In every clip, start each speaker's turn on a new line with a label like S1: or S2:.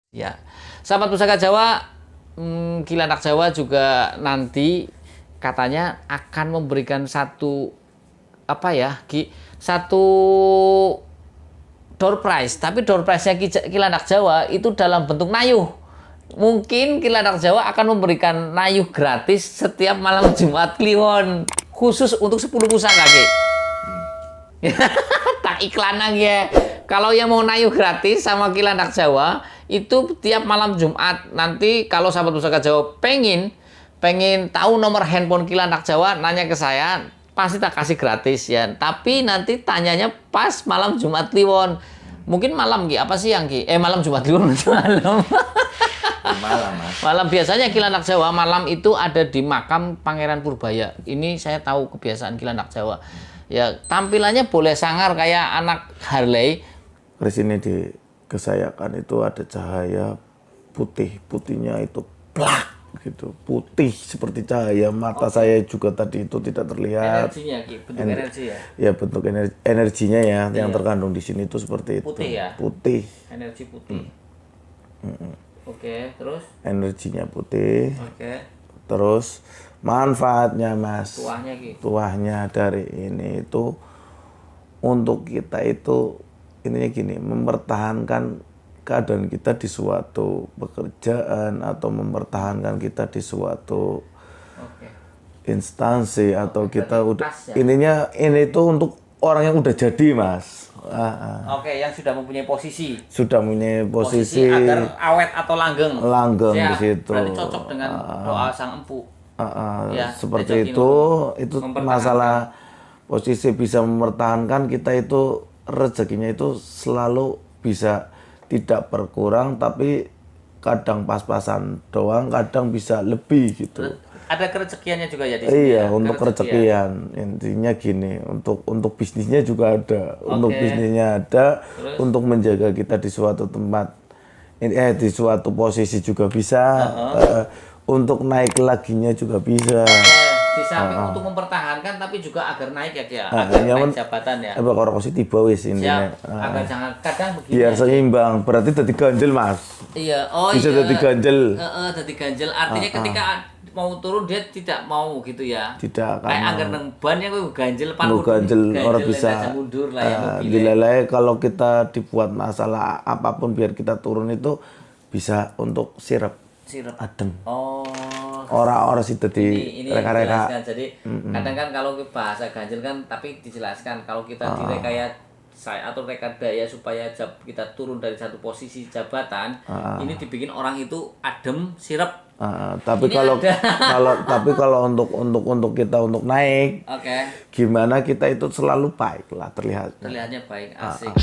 S1: Ya, sahabat Pusaka Jawa, Kilandak Jawa juga nanti katanya akan memberikan satu apa ya, satu door prize. Tapi door prize-nya Kilandak Jawa itu dalam bentuk nayuh. Mungkin Kilandak Jawa akan memberikan nayuh gratis setiap malam Jumat Kliwon, khusus untuk 10 pusaka, Ki. Tak iklan lagi ya. Kalau yang mau nayuh gratis sama Kilandak Jawa itu tiap malam Jumat. Nanti kalau sahabat Pusaka Jawa pengen tahu nomor handphone Kilandak Jawa, nanya ke saya, pasti tak kasih gratis ya. Tapi nanti tanyanya pas malam Jumat Kliwon. Mungkin malam, Ki, apa sih yang Ki? Malam Jumat Kliwon malam.
S2: Malam, Mas.
S1: Malam biasanya Kilandak Jawa malam itu ada di makam Pangeran Purbaya. Ini saya tahu kebiasaan Kilandak Jawa. Ya, tampilannya boleh sangar kayak anak Harley.
S2: Di sini dikesayakan itu ada cahaya putih, putihnya itu plak gitu, putih seperti cahaya mata saya juga tadi itu tidak terlihat.
S1: Energinya, Ki, bentuk energi ya.
S2: Ya, bentuk energinya ya, yang terkandung di sini itu seperti itu.
S1: Putih ya.
S2: Putih.
S1: Energi putih. Oke, terus?
S2: Energinya putih.
S1: Oke.
S2: Terus manfaatnya, Mas.
S1: Tuahnya, Ki.
S2: Tuahnya dari ini itu untuk kita itu intinya gini, mempertahankan keadaan kita di suatu pekerjaan atau mempertahankan kita di suatu instansi atau kita udah
S1: ya?
S2: intinya ini itu untuk orang yang udah jadi, Mas.
S1: Oke, yang sudah mempunyai posisi.
S2: Sudah punya posisi
S1: agar awet atau langgeng.
S2: Langgeng
S1: Ya,
S2: di situ.
S1: berarti cocok dengan doa sang empu. Ya,
S2: seperti itu masalah posisi bisa mempertahankan kita itu rezekinya itu selalu bisa tidak berkurang, tapi kadang pas-pasan doang, kadang bisa lebih gitu.
S1: Ada kerezekiannya juga ya di sini.
S2: Iya, untuk rezekian. Intinya gini, untuk bisnisnya juga ada. Untuk bisnisnya ada, untuk menjaga kita di suatu tempat, di suatu posisi juga bisa. Untuk naik laginya juga bisa.
S1: Di samping untuk mempertahankan, tapi juga agar naik ya, Ki, agar naik jabatan ya.
S2: Bakal kursi tiba wis intinya.
S1: Agar jangan kadang begini.
S2: Biar seimbang, berarti jadi ganjel, Mas.
S1: Iya,
S2: bisa jadi ganjel.
S1: Jadi ganjel artinya ketika mau turun dia tidak mau gitu ya.
S2: Tidak,
S1: kayak agar nang ban yang ganjel
S2: orang bisa
S1: mundur lah ya.
S2: Dilelai kalau kita dibuat masalah apapun biar kita turun itu bisa untuk sirap adem. Orang-orang sih tadi reka-reka.
S1: Jadi kadang kan kalau bahasa ganjil kan, tapi dijelaskan kalau kita direkayasa atau rekadaya supaya kita turun dari satu posisi jabatan, ini dibikin orang itu adem, sirap.
S2: Tapi kalau untuk kita untuk naik, gimana kita itu selalu baik lah
S1: terlihatnya baik, asik.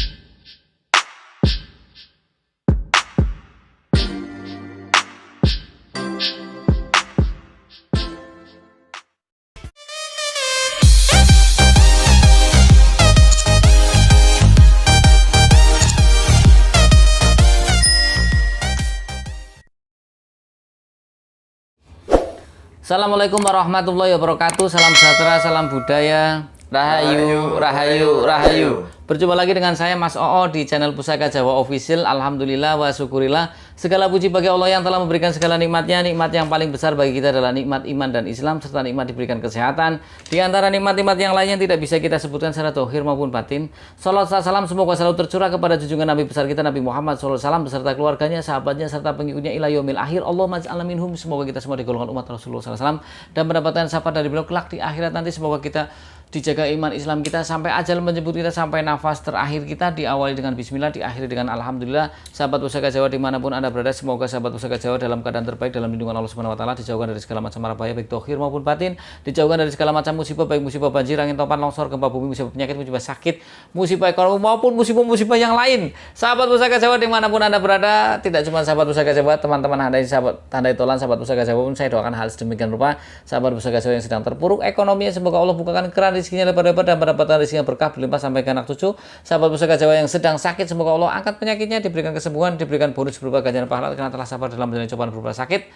S1: Assalamualaikum warahmatullahi wabarakatuh. Salam sejahtera, salam budaya. Rahayu, rahayu, rahayu. Berjumpa lagi dengan saya Mas Oo di channel Pusaka Jawa Official. Alhamdulillah wa syukurillah. Segala puji bagi Allah yang telah memberikan segala nikmatnya. Nikmat yang paling besar bagi kita adalah nikmat iman dan Islam, serta nikmat diberikan kesehatan. Di antara nikmat-nikmat yang lainnya tidak bisa kita sebutkan secara dohir maupun batin. Salam salam semoga selalu tercurah kepada junjungan Nabi besar kita Nabi Muhammad SAW beserta keluarganya, sahabatnya, serta pengikutnya ila yaumil akhir. Allahumma ij'alna minhum. Semoga kita semua digolongkan umat Rasulullah SAW dan mendapatkan syafaat dari beliau kelak di akhirat nanti. Semoga kita dijaga iman Islam kita sampai ajal menjemput kita, sampai nafas terakhir kita diawali dengan bismillah, diakhiri dengan alhamdulillah. Sahabat Pusaka Jawa dimanapun Anda berada, semoga sahabat Pusaka Jawa dalam keadaan terbaik dalam lindungan Allah Subhanahu wa taala, dijauhkan dari segala macam mara bahaya baik dohir maupun batin, dijauhkan dari segala macam musibah baik musibah banjir, angin topan, longsor, gempa bumi, musibah penyakit, musibah sakit, musibah ekonomi maupun musibah-musibah yang lain. Sahabat Pusaka Jawa dimanapun Anda berada, tidak cuma sahabat Pusaka Jawa, teman-teman Anda sahabat tandai tolan sahabat Pusaka Jawa pun saya doakan hal sedemikian rupa. Sahabat Pusaka Jawa yang sedang terpuruk ekonominya, semoga Allah bukakan keran rezekinya lebar-lebar dan mendapatkan rezeki yang berkah berlimpah sampai ke anak cucu. Sahabat Pusaka Jawa yang sedang sakit, semoga Allah angkat penyakitnya, diberikan kesembuhan, diberikan bonus berupa ganjaran pahala karena telah sabar dalam menjalani cobaan berupa sakit.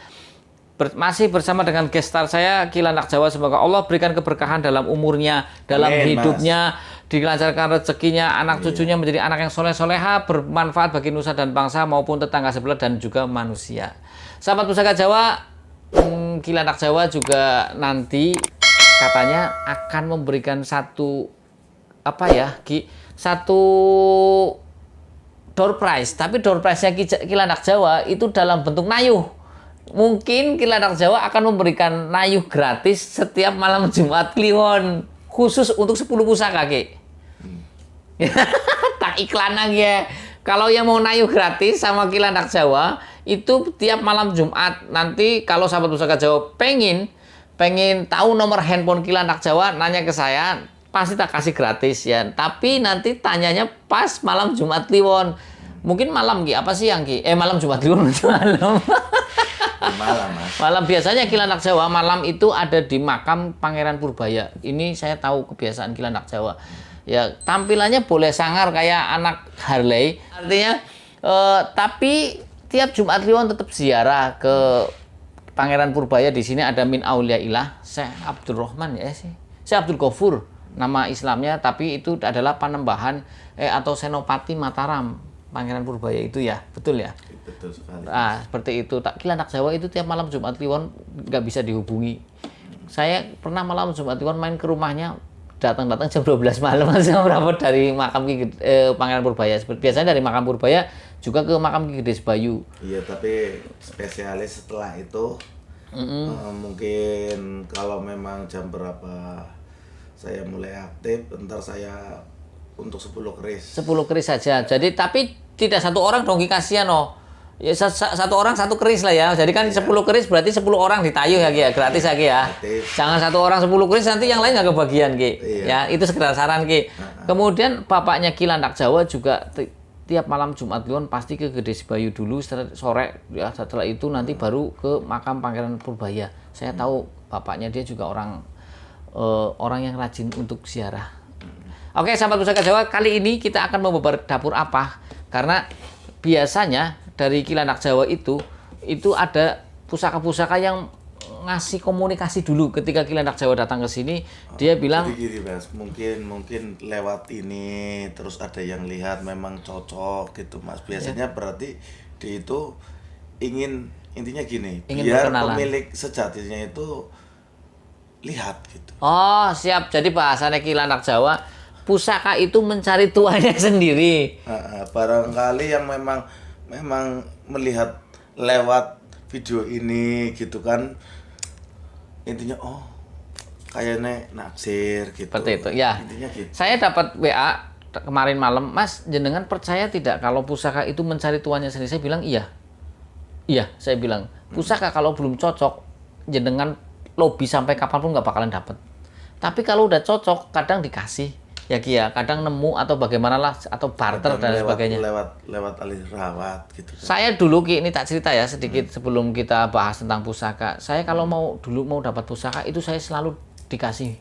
S1: Masih bersama dengan gestar saya Kilandak Jawa, semoga Allah berikan keberkahan dalam umurnya, dalam hidupnya, dilancarkan rezekinya, anak cucunya menjadi anak yang soleh-soleha, bermanfaat bagi nusa dan bangsa maupun tetangga sebelah dan juga manusia. Sahabat Pusaka Jawa, Kilat Anak Jawa juga nanti katanya akan memberikan satu satu door prize, tapi door prize-nya Kilat Anak Jawa itu dalam bentuk nayuh. Mungkin Kilat Anak Jawa akan memberikan nayuh gratis setiap malam Jumat Kliwon, khusus untuk 10 pusaka, Ki. Tak iklan lagi ya. Kalau yang mau nayuh gratis sama Kilat Anak Jawa itu tiap malam Jumat. Nanti kalau sahabat Pusaka Jawa pengen tahu nomor handphone Kilat Anak Jawa, nanya ke saya, pasti tak kasih gratis ya. Tapi nanti tanyanya pas malam Jumat Kliwon. Mungkin malam Ki, apa sih yang Ki? Malam Jumat Kliwon malam.
S2: Malam, Mas.
S1: Malam biasanya Kilat Anak Jawa malam itu ada di makam Pangeran Purbaya. Ini saya tahu kebiasaan Kilat Anak Jawa. Ya, tampilannya boleh sangar kayak anak Harley. Artinya tapi tiap Jumat Kliwon tetap ziarah ke Pangeran Purbaya. Di sini ada min auliyaillah Syekh Abdul Rahman ya sih. Syekh Abdul Ghafur nama Islamnya, tapi itu adalah Panembahan atau Senopati Mataram Pangeran Purbaya itu ya. Betul ya?
S2: Betul sekali.
S1: Nah, seperti itu. Kilat Anak Jawa itu tiap malam Jumat Kliwon nggak bisa dihubungi. Saya pernah malam Jumat Kliwon main ke rumahnya, datang jam 12 malam langsung rapat dari makam Pangeran Purbaya. Biasanya dari makam Purbaya juga ke makam Ki Gede Sebayu.
S2: Iya, tapi spesialis setelah itu mungkin kalau memang jam berapa saya mulai aktif, ntar saya untuk 10 keris.
S1: 10 keris saja. Jadi tapi tidak satu orang dong, kasihan oh. Ya satu orang satu keris lah ya. Jadi kan 10 keris berarti 10 orang ditayuh ya Ki ya, gratis ya Ki ya. Jangan satu orang 10 keris nanti yang lain nggak kebagian Ki. Ya, itu sekedar saran Ki. Kemudian bapaknya Kilat Anak Jawa juga tiap malam Jumat Kliwon pasti ke Gede Sebayu dulu sore ya, setelah itu nanti baru ke makam Pangeran Purbaya. Saya tahu bapaknya dia juga orang yang rajin untuk ziarah. Oke, sahabat Pusaka Jawa, kali ini kita akan membubar dapur apa? Karena biasanya dari Kilat Anak Jawa itu ada pusaka-pusaka yang ngasih komunikasi dulu ketika Kilat Anak Jawa datang ke sini. Dia bilang,
S2: jadi gini Mas, mungkin lewat ini terus ada yang lihat memang cocok gitu Mas. Biasanya berarti dia itu intinya gini, biar
S1: berkenalan.
S2: pemilik sejatinya itu lihat gitu.
S1: Oh siap, jadi bahasanya Kilat Anak Jawa, pusaka itu mencari tuannya sendiri.
S2: Barangkali yang memang melihat lewat video ini gitu kan, intinya kayaknya naksir gitu.
S1: Seperti itu ya.
S2: Intinya gitu.
S1: Saya dapat WA kemarin malam, Mas jenengan percaya tidak kalau pusaka itu mencari tuannya sendiri? Saya bilang iya. Saya bilang pusaka kalau belum cocok jenengan lobby sampai kapanpun nggak bakalan dapet. Tapi kalau udah cocok kadang dikasih ya Ki ya, kadang nemu atau bagaimana lah, atau barter dan sebagainya.
S2: Lewat alih rawat gitu.
S1: Saya dulu Ki, ini tak cerita ya sedikit sebelum kita bahas tentang pusaka. Saya kalau mau dapat pusaka itu saya selalu dikasih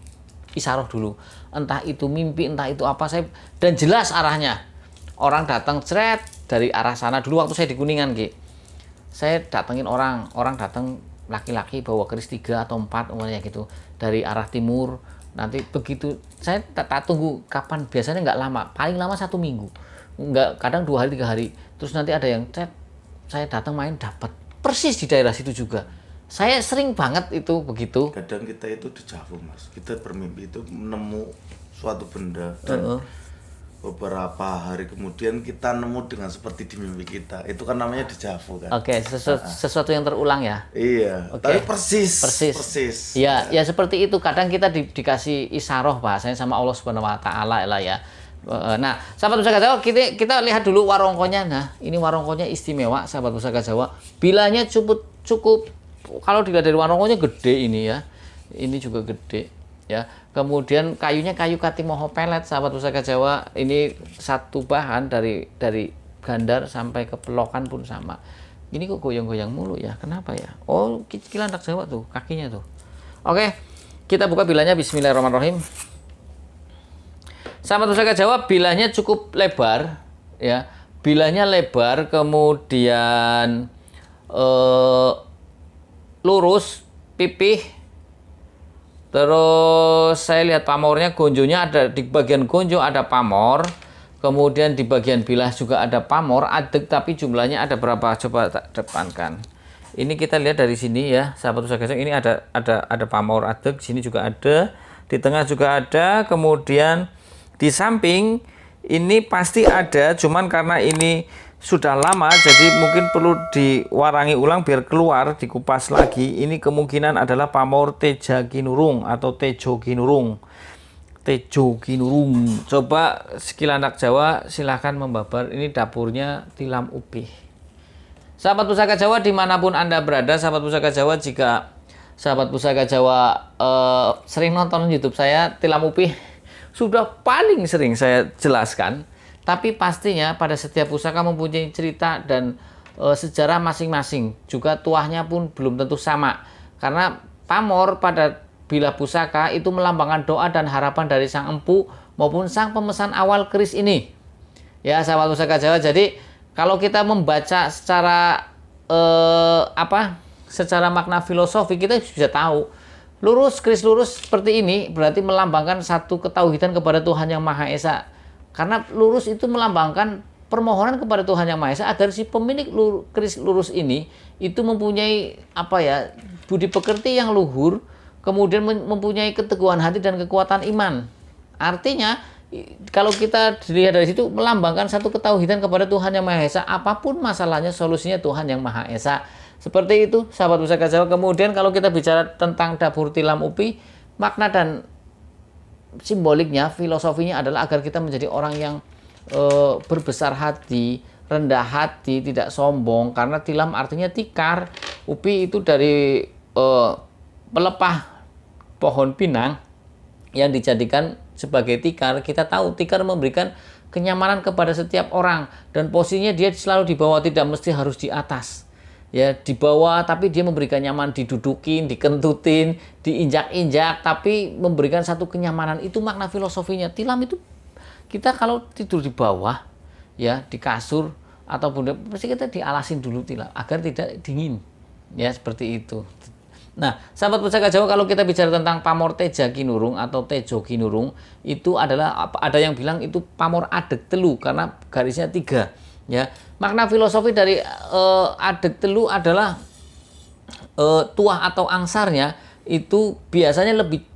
S1: isaroh dulu. Entah itu mimpi, entah itu apa, dan jelas arahnya. Orang datang cret dari arah sana. Dulu waktu saya di Kuningan Ki, saya datengin orang datang laki-laki bawa keris 3 atau 4 umurnya gitu dari arah timur. Nanti begitu saya tak tunggu kapan, biasanya nggak lama, paling lama 1 minggu, nggak, kadang 2 hari 3 hari. Terus nanti ada yang chat, saya datang main dapat persis di daerah situ juga. Saya sering banget itu begitu.
S2: Kadang kita itu dejavu Mas, kita bermimpi itu menemu suatu benda dan beberapa hari kemudian kita nemu dengan seperti di mimpi kita. Itu kan namanya dejavu kan.
S1: Oke, sesuatu yang terulang ya.
S2: Iya. Tapi persis.
S1: Ya seperti itu. Kadang kita dikasih isaroh bahasanya sama Allah Subhanahu Wa Taala lah ya. Nah, sahabat Pusaka Jawa, kita lihat dulu warongkonya. Nah, ini warongkonya istimewa, sahabat Pusaka Jawa. Bilanya cukup. Kalau dilihat dari warongkonya gede ini ya. Ini juga gede. Ya, kemudian kayunya kayu katimoho pelet, sahabat Pusaka Jawa. Ini satu bahan dari Gandar sampai ke Pelokan pun sama. Ini kok goyang-goyang mulu ya? Kenapa ya? Oh, Kilat Anak Jawa tuh, kakinya tuh. Oke, kita buka bilanya. Bismillahirrahmanirrahim. Sahabat Pusaka Jawa, bilanya cukup lebar, ya. Bilanya lebar, kemudian lurus, pipih. Terus saya lihat pamornya, gonjonya ada di bagian gonjo ada pamor. Kemudian di bagian bilah juga ada pamor, adeg, tapi jumlahnya ada berapa? Coba tak depankan. Ini kita lihat dari sini ya, sahabat pusaka Jawa. Ini ada pamor adeg, sini juga ada, di tengah juga ada, kemudian di samping ini pasti ada, cuman karena ini sudah lama jadi mungkin perlu diwarangi ulang biar keluar, dikupas lagi. Ini kemungkinan adalah pamor Teja Kinurung atau Tejo Kinurung. Tejo Kinurung. Coba skill anak Jawa silahkan membabar. Ini dapurnya Tilam Upih. Sahabat pusaka Jawa dimanapun Anda berada, sahabat pusaka Jawa, jika sahabat pusaka Jawa sering nonton YouTube saya, Tilam Upih sudah paling sering saya jelaskan. Tapi pastinya pada setiap pusaka mempunyai cerita dan sejarah masing-masing. Juga tuahnya pun belum tentu sama. Karena pamor pada bilah pusaka itu melambangkan doa dan harapan dari sang empu maupun sang pemesan awal keris ini. Ya sahabat pusaka Jawa, jadi kalau kita membaca secara secara makna filosofi, kita bisa tahu lurus, keris lurus seperti ini berarti melambangkan satu ketauhidan kepada Tuhan Yang Maha Esa. Karena lurus itu melambangkan permohonan kepada Tuhan Yang Maha Esa agar si pemilik keris lurus ini itu mempunyai budi pekerti yang luhur, kemudian mempunyai keteguhan hati dan kekuatan iman. Artinya kalau kita dilihat dari situ melambangkan satu ketauhidan kepada Tuhan Yang Maha Esa, apapun masalahnya solusinya Tuhan Yang Maha Esa. Seperti itu sahabat pusaka Jawa. Kemudian kalau kita bicara tentang dapur Tilam Upih, makna dan simboliknya, filosofinya adalah agar kita menjadi orang yang berbesar hati, rendah hati, tidak sombong. Karena tilam artinya tikar, upi itu dari pelepah pohon pinang yang dijadikan sebagai tikar. Kita tahu tikar memberikan kenyamanan kepada setiap orang dan posisinya dia selalu di bawah, tidak mesti harus di atas. Ya, di bawah tapi dia memberikan nyaman, didudukin, dikentutin, diinjak-injak, tapi memberikan satu kenyamanan. Itu makna filosofinya. Tilam itu kita kalau tidur di bawah ya, di kasur ataupun pasti kita dialasin dulu tilam agar tidak dingin. Ya, seperti itu. Nah, sahabat pusaka Jawa, kalau kita bicara tentang pamor Teja Kinurung atau Tejo Kinurung, itu adalah ada yang bilang itu pamor adeg telu karena garisnya 3. Ya, makna filosofi dari adeg telu adalah tuah atau angsarnya itu biasanya lebih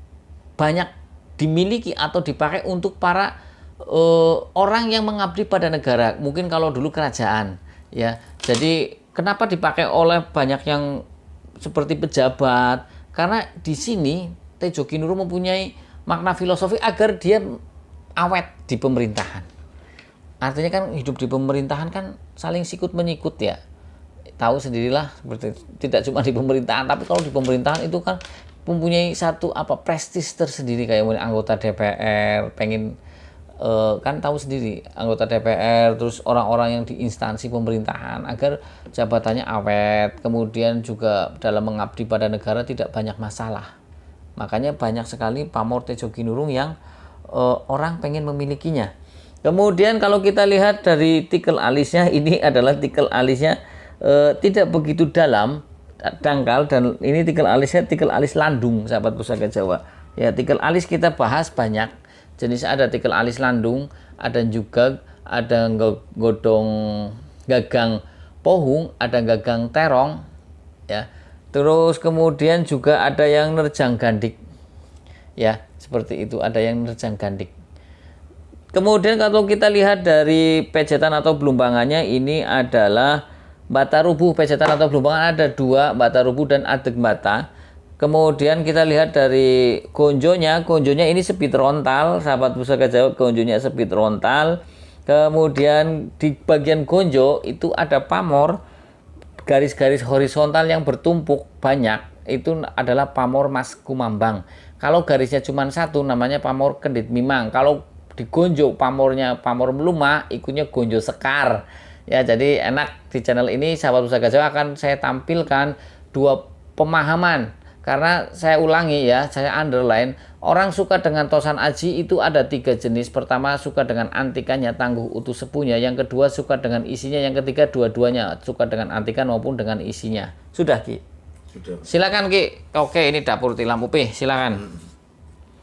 S1: banyak dimiliki atau dipakai untuk para orang yang mengabdi pada negara. Mungkin kalau dulu kerajaan, ya. Jadi kenapa dipakai oleh banyak yang seperti pejabat? Karena di sini Tejo Kinurung mempunyai makna filosofi agar dia awet di pemerintahan. Artinya kan hidup di pemerintahan kan saling sikut menyikut ya. Tahu sendirilah, seperti tidak cuma di pemerintahan, tapi kalau di pemerintahan itu kan mempunyai satu prestis tersendiri, kayak anggota DPR pengen kan tahu sendiri anggota DPR, terus orang-orang yang di instansi pemerintahan agar jabatannya awet, kemudian juga dalam mengabdi pada negara tidak banyak masalah. Makanya banyak sekali pamor Tejo Kinurung yang orang pengen memilikinya. Kemudian kalau kita lihat dari tikel alisnya, ini adalah tikel alisnya tidak begitu dalam, dangkal, dan ini tikel alisnya tikel alis landung, sahabat pusaka Jawa. Ya, tikel alis kita bahas banyak. Jenis ada tikel alis landung, ada juga ada godong gagang pohung, ada gagang terong, ya. Terus kemudian juga ada yang nerjang gandik. Ya, seperti itu, ada yang nerjang gandik. Kemudian kalau kita lihat dari pejetan atau belumbangannya, ini adalah bata rubuh. Pejetan atau belumbangan ada 2, bata rubuh dan adeg bata. Kemudian kita lihat dari gonjonya ini sepit rontal, sahabat pusaka Jawa, gonjonya sepit rontal. Kemudian di bagian gonjo itu ada pamor, garis-garis horizontal yang bertumpuk banyak, itu adalah pamor Mas Kumambang. Kalau garisnya cuma satu namanya pamor Kendit Mimang. Kalau di gonjo pamornya pamor meluma, ikutnya gonjo sekar. Ya, jadi enak di channel ini sahabat pusaka Jawa akan saya tampilkan 2 pemahaman. Karena saya ulangi ya, saya underline, orang suka dengan tosan aji itu ada 3 jenis. Pertama suka dengan antikannya, tangguh utuh sepunya. Yang kedua suka dengan isinya. Yang ketiga dua-duanya suka dengan antikan maupun dengan isinya. Sudah Ki.
S2: Sudah.
S1: Silakan Ki. Oke, ini dapur tilam UP. Silakan.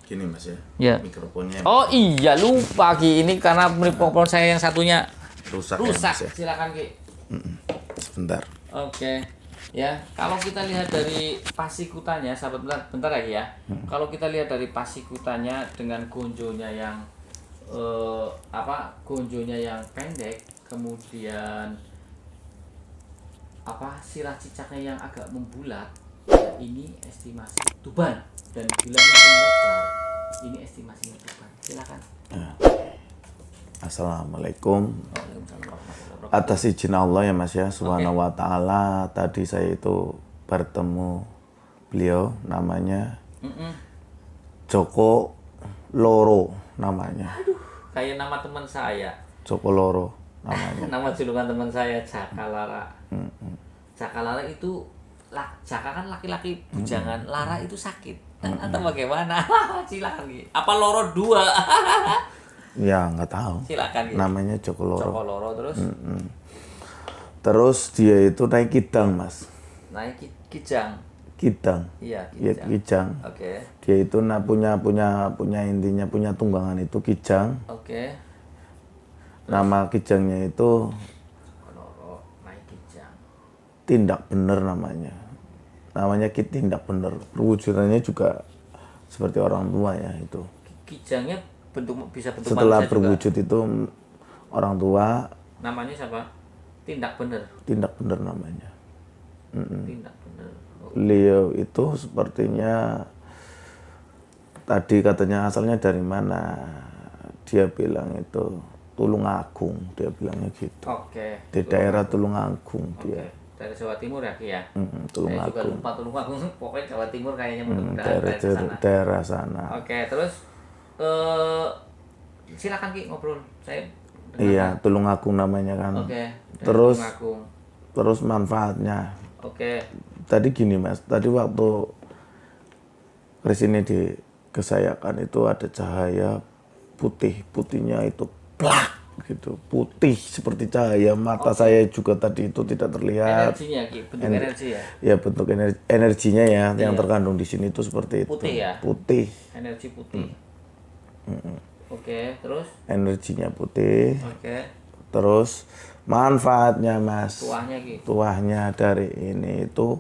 S2: Gini Mas ya.
S1: Ya.
S2: Mikrofonnya
S1: Oh iya, lupa Ki. Ini karena mikrofon saya yang satunya
S2: rusak.
S1: rusak.
S2: Ya, Mas ya.
S1: Silakan Ki.
S2: Sebentar.
S1: Oke. Ya, kalau kita lihat dari pasikutannya, sahabat bentar ya Ki ya. Kalau kita lihat dari pasikutannya dengan gonjonya yang gonjonya yang pendek, kemudian sirah cicaknya yang agak membulat, ya ini estimasi tuban, dan bila masih lebar, ini estimasinya tuban. Silakan.
S2: Assalamualaikum.
S1: Waalaikumsalam warahmatullahi wabarakatuh.
S2: Atas izin Allah ya Mas ya, Subhanahu wa ta'ala, tadi saya itu bertemu beliau, namanya Joko Loro namanya.
S1: Kayak nama teman saya.
S2: Joko Loro namanya.
S1: Nama julukan teman saya Jaka Lara. Jaka Lara itu Jaka kan laki-laki bujangan, Lara itu sakit. Atau bagaimana? Silakan Ki. Apa Loro 2?
S2: Ya nggak tahu.
S1: Silakan Ki.
S2: Namanya Joko Loro.
S1: Joko Loro terus
S2: Terus dia itu naik kidang Mas.
S1: naik kijang.
S2: Kidang.
S1: Iya,
S2: Ya
S1: kijang.
S2: kijang.
S1: Oke.
S2: Dia itu punya intinya punya tunggangan itu kijang.
S1: Oke.
S2: Nama kijangnya itu
S1: Joko Loro naik kijang.
S2: tindak bener namanya. Namanya tindak bener. Perwujudannya juga seperti orang tua ya itu.
S1: Kijangnya bisa bentuk
S2: Setelah
S1: manusia
S2: berwujud
S1: juga.
S2: itu orang tua
S1: Namanya siapa? Tindak bener.
S2: tindak bener namanya.
S1: Tindak bener. Oh,
S2: Beliau itu sepertinya tadi katanya asalnya dari mana? Dia bilang itu Tulungagung, dia bilangnya gitu.
S1: Oke.
S2: Di daerah Tulungagung
S1: Oke.
S2: dia.
S1: Dari Jawa Timur ya Ki ya? Saya juga
S2: Tulungagung.
S1: lupa Tulungagung. Pokoknya Jawa Timur kayaknya mudah-mudahan
S2: Daerah,
S1: dari sana.
S2: daerah sana.
S1: Oke, terus silakan Ki ngobrol. Saya
S2: Iya, Tulungagung namanya kan.
S1: Oke. dari
S2: Terus
S1: Tulungagung.
S2: terus manfaatnya.
S1: Oke.
S2: Tadi gini Mas, tadi waktu kris ini dikesayakan itu ada cahaya putih, putihnya itu plak gitu, putih seperti cahaya mata saya juga tadi itu tidak terlihat.
S1: Energinya Ki, bentuk energi ya.
S2: Ya bentuk energinya ya yang terkandung di sini itu seperti itu.
S1: Putih ya?
S2: Putih,
S1: Energi putih. Oke, terus
S2: energinya putih.
S1: oke.
S2: Terus manfaatnya Mas,
S1: Tuahnya Ki.
S2: tuahnya dari ini itu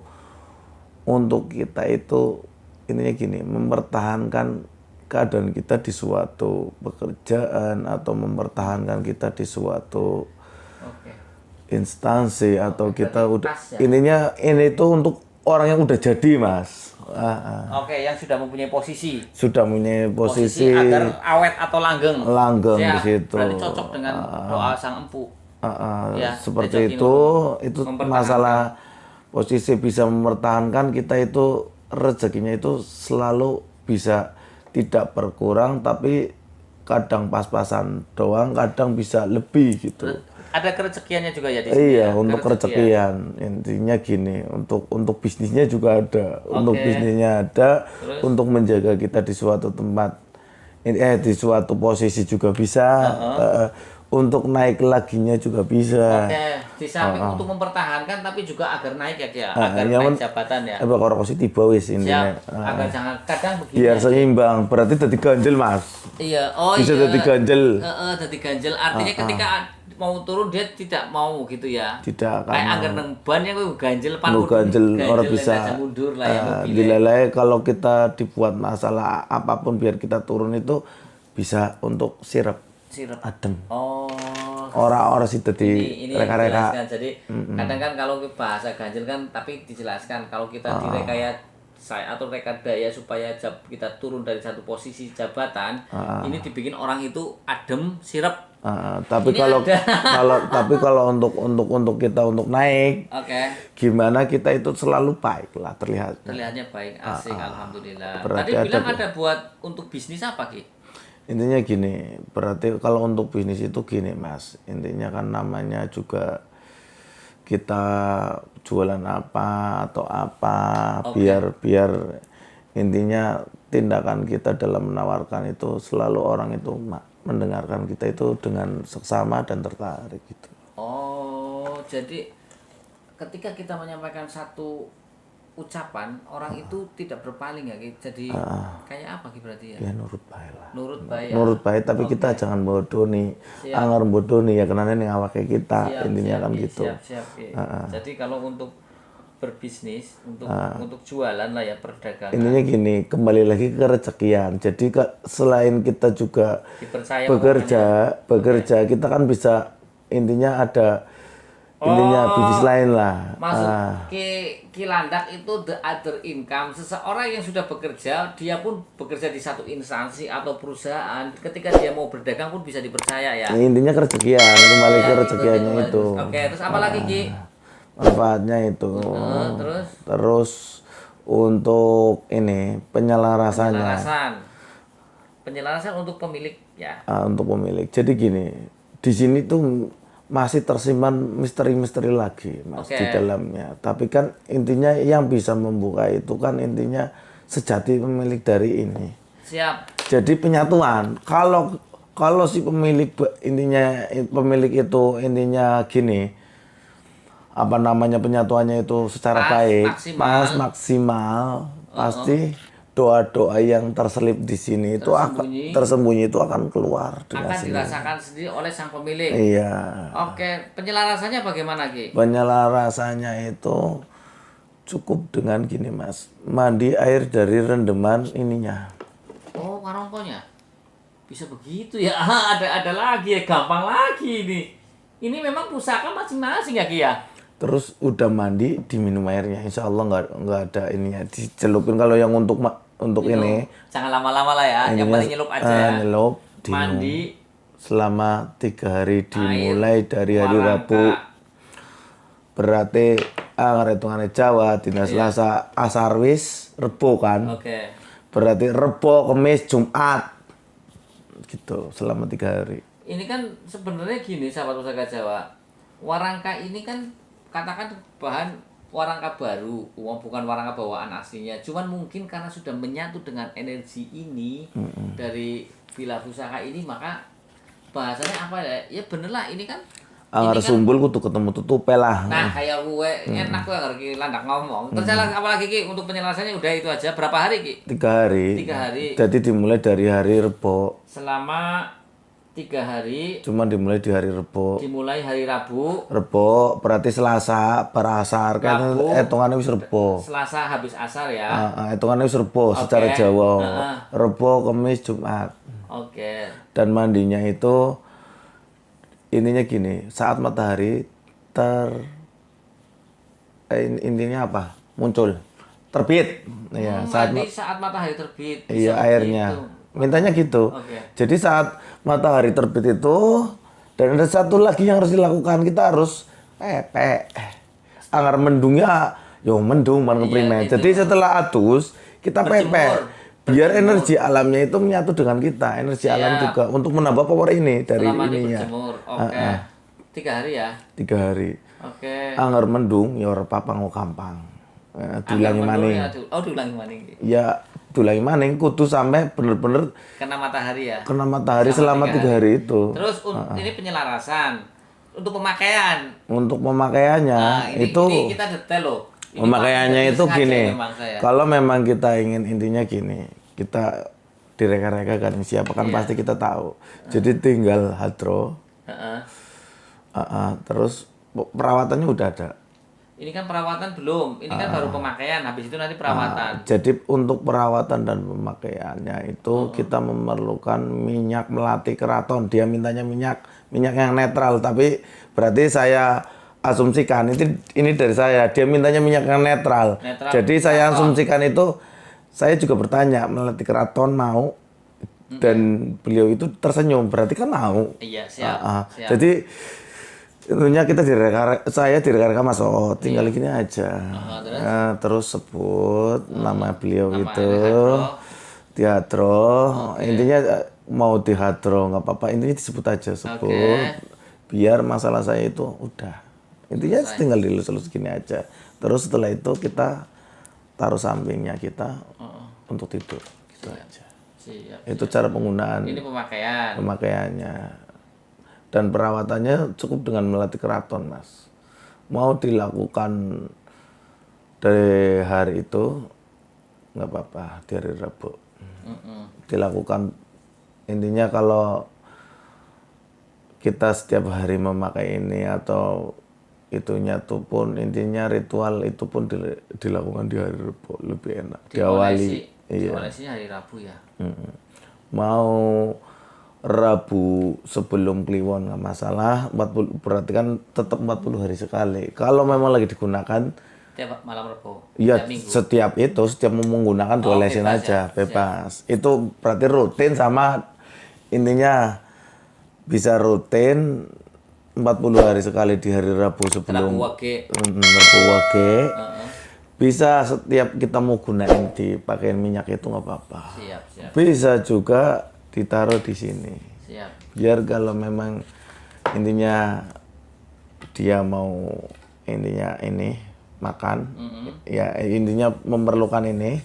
S2: untuk kita itu intinya gini, mempertahankan keadaan kita di suatu pekerjaan atau mempertahankan kita di suatu
S1: Oke.
S2: instansi atau kita udah
S1: pas ya?
S2: intinya ini tuh untuk orang yang udah jadi Mas.
S1: Oke, yang sudah mempunyai posisi.
S2: Sudah punya posisi
S1: agar awet atau langgeng.
S2: langgeng
S1: Siap.
S2: di situ.
S1: Berarti cocok dengan doa sang empu. Ya,
S2: Seperti
S1: Jajak
S2: itu
S1: mempertahankan.
S2: masalah posisi bisa mempertahankan kita itu rezekinya itu selalu bisa tidak berkurang tapi kadang pas-pasan doang, kadang bisa lebih gitu.
S1: Ada kerezekiannya juga ya di sini.
S2: Iya,
S1: ya?
S2: untuk
S1: Kerezekian.
S2: rezekian intinya gini, untuk bisnisnya juga ada, untuk bisnisnya ada, untuk menjaga kita di suatu tempat, di suatu posisi juga bisa, untuk naik laginya juga bisa.
S1: Oke, di samping untuk mempertahankan tapi juga agar naik ya Ki ya, agar naik jabatan ya.
S2: Kalau positif wis intinya.
S1: Siap. Agar jangan kadang begini.
S2: Biar
S1: ya.
S2: seimbang, berarti jadi ganjel Mas.
S1: Iya, oh
S2: Bisa
S1: iya.
S2: jadi ganjel.
S1: Jadi ganjel artinya ketika mau turun dia tidak mau gitu ya.
S2: Tidak
S1: Kayak
S2: akan
S1: agar nang ban ya kuwi ganjel
S2: mau ganjel orang bisa
S1: aja mundur lah ya mobilnya.
S2: dilelai kalau kita dibuat masalah apapun biar kita turun itu bisa untuk sirap adem.
S1: Oh.
S2: Orang-orang sih
S1: Ini
S2: di reka-reka.
S1: dijelaskan. Jadi kadang kan kalau bahasa ganjil kan tapi dijelaskan kalau kita direkayasa atau rekadaya supaya kita turun dari satu posisi jabatan, ini dibikin orang itu adem, sirap.
S2: Tapi
S1: Ini
S2: kalau
S1: ada.
S2: tapi kalau untuk kita untuk naik
S1: Oke.
S2: gimana kita itu selalu baik lah terlihat.
S1: Terlihatnya baik, asik, alhamdulillah.
S2: Berarti
S1: Tadi bilang
S2: ada
S1: ada buat untuk bisnis apa Ki?
S2: Intinya gini, berarti kalau untuk bisnis itu gini Mas, intinya kan namanya juga kita jualan apa atau apa, biar intinya tindakan kita dalam menawarkan itu selalu orang itu mendengarkan kita itu dengan seksama dan tertarik gitu.
S1: Oh, jadi ketika kita menyampaikan satu ucapan orang itu tidak berpaling ya Ki. Jadi kayak apa Ki berarti ya?
S2: Ya nurut bae lah.
S1: Nurut baik ya.
S2: Nurut bae tapi kita jangan bodoh nih. Anggar bodoh nih ya kenanya ning awake kita. Intinya kan
S1: Ki.
S2: gitu.
S1: Siap Ki. Jadi kalau untuk berbisnis, untuk jualan lah ya, perdagangan.
S2: Intinya gini, kembali lagi ke rezekian. Jadi selain kita juga
S1: Dipercaya
S2: bekerja, kita kan bisa intinya ada bisnis lain lah.
S1: Maksud Ki Landak itu the other income. Seseorang yang sudah bekerja, dia pun bekerja di satu instansi atau perusahaan. Ketika dia mau berdagang pun bisa dipercaya ya.
S2: Intinya ke rezekian, kembali ke rezekiannya itu.
S1: Oke, terus apa lagi Ki?
S2: Manfaatnya itu. Terus untuk ini penyelarasannya.
S1: Penyelarasan untuk pemilik ya.
S2: Untuk pemilik. Jadi gini, di sini tuh masih tersimpan misteri-misteri lagi Mas di dalamnya. Tapi kan intinya yang bisa membuka itu kan intinya sejati pemilik dari ini.
S1: Siap.
S2: Jadi penyatuan. Kalau si pemilik itu intinya gini, apa namanya, penyatuannya itu secara baik, maksimal, pasti doa-doa yang terselip di sini itu tersembunyi itu akan keluar dengan
S1: akan dirasakan sendiri oleh sang pemilik.
S2: Iya.
S1: Oke, penyelarasannya bagaimana Ki?
S2: Penyelarasannya itu cukup dengan gini Mas, mandi air dari rendeman ininya.
S1: Oh, warongkonya bisa begitu ya? Ada lagi ya, gampang lagi ini. Ini memang pusaka masing-masing ya Ki ya?
S2: Terus udah mandi diminum airnya, insya Allah nggak ada ininya, dicelupin. Kalau yang untuk ini
S1: jangan lama-lama lah ya, yang paling nyelup aja.
S2: Nyelup,
S1: mandi
S2: selama 3 hari, dimulai dari hari Rabu. Berarti hitungannya Jawa, dina Selasa, asar wis, Rebo kan. Berarti Rebo, Kamis, Jumat, gitu selama 3 hari.
S1: Ini kan sebenarnya gini sahabat pusaka Jawa, warangka ini kan katakan bahan warangka baru, bukan warangka bawaan aslinya. Cuman mungkin karena sudah menyatu dengan energi ini dari Villa Pusaka ini, maka bahasanya apa ya? Ya bener lah, ini kan
S2: Anggar sumbul kudu ketemu tutupe lah.
S1: Nah, kayak gue enak gue ngerti Landak ngomong. Terus apalagi Ki, untuk penyelesaiannya udah itu aja. Berapa hari Ki?
S2: 3 hari.
S1: 3 hari.
S2: Jadi dimulai dari hari Rebo.
S1: Selama 3 hari.
S2: Cuma dimulai di hari Rebo.
S1: Dimulai hari Rabu.
S2: Rebo berarti Selasa berasar kan, hitungannya wis Rebo.
S1: Selasa habis asar ya.
S2: Hitungannya wis Rebo secara Jawa. Rebo, Kamis, Jumat. Dan mandinya itu intinya gini, saat matahari intinya apa? Muncul, terbit. Ya,
S1: saat matahari terbit.
S2: Iya, airnya. Gitu. Mintanya gitu. Jadi saat matahari terbit itu, dan ada satu lagi yang harus dilakukan, kita harus anggar mendungnya, mendung man keprimen. Jadi setelah atus kita biar energi alamnya itu menyatu dengan kita, energi alam juga untuk menambah power ini dari ininya.
S1: 3 hari ya?
S2: 3 hari. Anggar mendung ya ora papang gampang. Diulangi maning.
S1: Diulangi maning.
S2: Ya, diulangi maning kudu sampai bener-bener
S1: kena matahari ya.
S2: Kena matahari selama 3 hari itu.
S1: Terus ini penyelarasan untuk pemakaian.
S2: Untuk pemakaiannya itu
S1: ini kita detail loh.
S2: Pemakaiannya itu gini. Kalau memang kita ingin intinya gini, kita direka-reka kan siapa kan pasti kita tahu. Jadi tinggal hadro. Terus perawatannya udah ada.
S1: Ini kan perawatan belum, ini kan baru pemakaian, habis itu nanti perawatan.
S2: Jadi untuk perawatan dan pemakaiannya itu kita memerlukan minyak melati keraton. Dia mintanya minyak yang netral, tapi berarti saya asumsikan ini dari saya. Dia mintanya minyak yang netral. Jadi saya asumsikan itu, saya juga bertanya melati keraton mau, dan beliau itu tersenyum, berarti kan mau.
S1: Iya, siap.
S2: Jadi tentunya kita saya direka Mas tinggal gini aja. Terus sebut nama beliau itu Dihadro. Intinya mau Dihadro nggak apa-apa, intinya disebut aja, sebut. Biar masalah saya itu udah. Intinya tinggal dilus-lus gini aja. Terus setelah itu kita taruh sampingnya kita untuk tidur, gitu aja. Itu cara penggunaan.
S1: Ini
S2: pemakaiannya. Dan perawatannya cukup dengan melati keraton, Mas. Mau dilakukan dari hari itu nggak apa-apa di hari Rabu dilakukan. Intinya kalau kita setiap hari memakai ini atau itunya tuh pun intinya ritual itu pun dilakukan di hari Rabu lebih enak. Diawali
S1: Diawalisinya hari Rabu ya.
S2: Mau Rabu sebelum Kliwon nggak masalah, 40 berarti kan tetap 40 hari sekali. Kalau memang lagi digunakan
S1: Tiap malam Rabu.
S2: ya
S1: Tiap minggu.
S2: setiap mau menggunakan dolesin
S1: bebas
S2: aja,
S1: ya?
S2: bebas. Itu berarti rutin sama intinya bisa rutin 40 hari sekali di hari Rabu sebelum
S1: Rabu Wage.
S2: Rabu Wage. Bisa setiap kita mau gunain dipakein minyak itu nggak apa-apa.
S1: Siap.
S2: Bisa juga ditaruh di sini.
S1: Siap.
S2: Biar kalau memang intinya dia mau intinya ini makan, ya intinya memerlukan ini,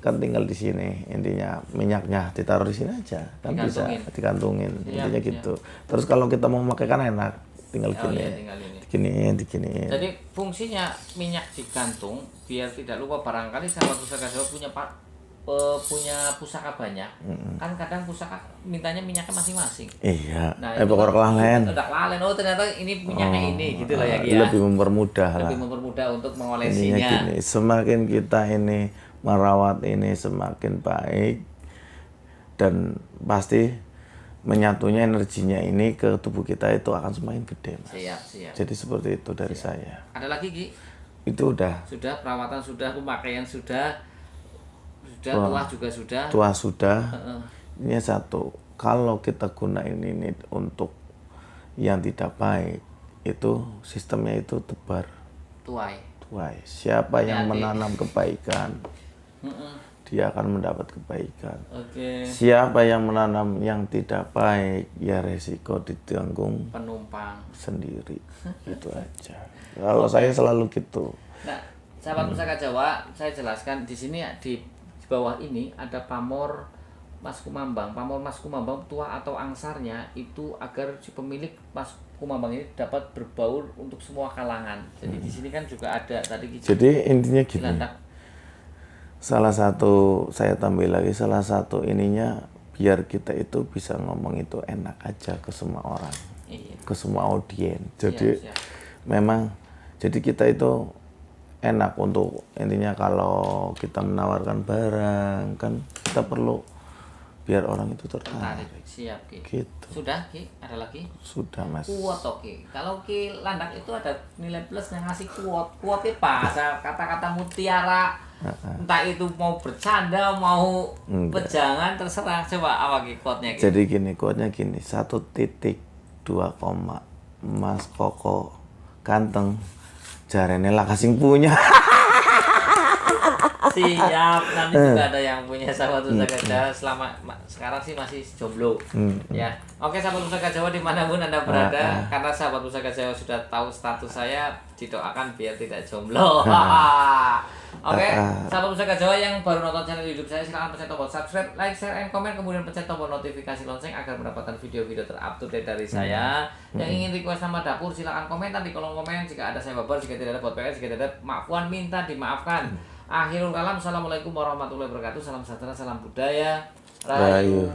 S2: kan tinggal di sini. Intinya minyaknya ditaruh di sini aja, kan bisa dikantungin. Intinya gitu. Terus kalau kita mau pakai kan enak, tinggal gini,
S1: Tinggal ini.
S2: diginiin.
S1: Jadi fungsinya minyak digantung biar tidak lupa, barangkali sahabat pusaka Jawa punya pusaka banyak. Kan kadang pusaka mintanya minyaknya masing-masing.
S2: Iya,
S1: Nah,
S2: pokoknya kelalen.
S1: Udah kelalen, oh ternyata ini minyaknya ini gitu lah ya Ki ya.
S2: Lebih mempermudah lah.
S1: Lebih mempermudah untuk
S2: Intinya
S1: mengolesinya.
S2: gini, semakin kita ini merawat ini semakin baik dan pasti menyatunya energinya ini ke tubuh kita itu akan semakin gede, Mas.
S1: Siap.
S2: Jadi seperti itu dari saya.
S1: Ada lagi Ki?
S2: Itu udah.
S1: Sudah, perawatan sudah, pemakaian sudah, tuah juga sudah.
S2: Tua sudah. Ini satu. Kalau kita gunain ini untuk yang tidak baik, itu sistemnya itu tebar.
S1: Tuai.
S2: Siapa yang menanam kebaikan, dia akan mendapat kebaikan.
S1: Oke.
S2: Siapa yang menanam yang tidak baik, ya resiko ditanggung
S1: Penumpang.
S2: sendiri. Itu aja. Kalau saya selalu gitu.
S1: Nah, sahabat pusaka Jawa, saya jelaskan di sini di bawah ini ada pamor Mas Kumambang. Pamor Mas Kumambang tua atau angsarnya itu agar si pemilik Mas Kumambang ini dapat berbaur untuk semua kalangan. Jadi di sini kan juga ada tadi.
S2: Jadi intinya gini.
S1: Lantak.
S2: Salah satu saya tambah lagi, salah satu ininya biar kita itu bisa ngomong itu enak aja ke semua orang, ke semua audiens. Jadi memang jadi kita itu enak untuk intinya kalau kita menawarkan barang kan kita perlu biar orang itu tertarik.
S1: Siap Ki.
S2: Gitu.
S1: Sudah Ki, ada lagi?
S2: Sudah Mas.
S1: Kuat Ki. Kalau Ki Landak itu ada nilai plus yang ngasih kuat. Kuat itu bahasa kata-kata mutiara. Entah itu mau bercanda, mau pejangan, terserah. Coba apa Ki kuatnya Ki?
S2: Jadi gini, kuatnya gini, 1.2 Mas Koko ganteng jarene lah kasing punya.
S1: Siap, nanti juga ada yang punya sahabat pusaka Jawa. Sekarang sih masih jomblo. Ya, oke sahabat pusaka Jawa dimanapun Anda berada, karena sahabat pusaka Jawa sudah tahu status saya, didoakan biar tidak jomblo. Oke, sahabat pusaka Jawa yang baru nonton channel YouTube saya, silahkan pencet tombol subscribe, like, share, and comment, kemudian pencet tombol notifikasi lonceng agar mendapatkan video-video terupdate dari saya. Yang ingin request nama dapur silahkan komentar di kolom komen. Jika ada saya babar, jika tidak ada buat PS, jika tidak ada maafan minta dimaafkan. Akhirul kalam, assalamualaikum warahmatullahi wabarakatuh. Salam sejahtera, salam budaya. Rahayu.